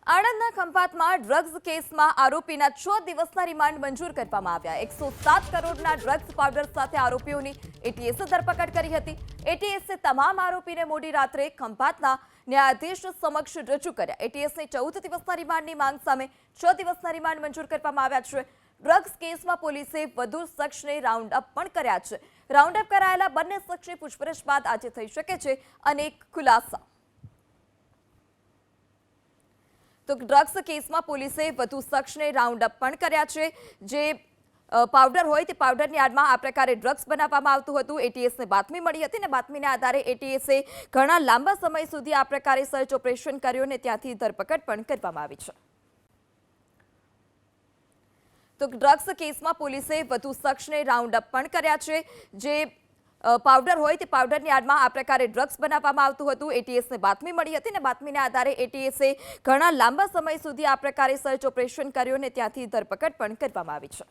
આણંદના ખંભાતમાં drugs કેસમાં આરોપીના 6 દિવસના remand મંજૂર કરવામાં આવ્યા। 107 કરોડના ડ્રગ્સ પાવડર સાથે આરોપીઓની એટીએસે ધરપકડ કરી હતી। એટીએસે તમામ આરોપીને મોડી રાત્રે ખંભાતના ન્યાયાધીશ સમક્ષ રજૂ કર્યા। એટીએસને 14 દિવસના રિમાન્ડની માંગ સામે 6 દિવસના રિમાન્ડ મંજૂર કરવામાં આવ્યા છે। ડ્રગ્સ કેસમાં પોલીસે વધુ શખ્સને રાઉન્ડ અપ પણ કર્યા છે। રાઉન્ડ અપ કરાયેલા બંને શખ્સની પૂછપરછ બાદ આજે થઈ શકે છે અનેક ખુલાસા। તો ડ્રગ્સ કેસમાં પોલીસે વધુ શખ્સને રાઉન્ડ અપ પણ કર્યા છે। જે પાવડર હોય તે પાવડરની આડમાં આ પ્રકારે ડ્રગ્સ બનાવવામાં આવતું હતું। એટીએસને બાતમી મળી હતી અને બાતમીના આધારે એટીએસે ઘણા લાંબા સમય સુધી આ પ્રકારે સર્ચ ઓપરેશન કર્યું અને ત્યાંથી ધરપકડ પણ કરવામાં આવી છે। તો ડ્રગ્સ કેસમાં પોલીસે વધુ શખ્સને રાઉન્ડ અપ પણ કર્યા છે। જે પાવડર હોય તે પાવડરની આડમાં આ પ્રકારે ડ્રગ્સ બનાવવામાં આવતું હતું। એટીએસને બાતમી મળી હતી અને બાતમીના આધારે એટીએસે ઘણા લાંબા સમય સુધી આ પ્રકારે સર્ચ ઓપરેશન કર્યું અને ત્યાંથી ધરપકડ પણ કરવામાં આવી છે।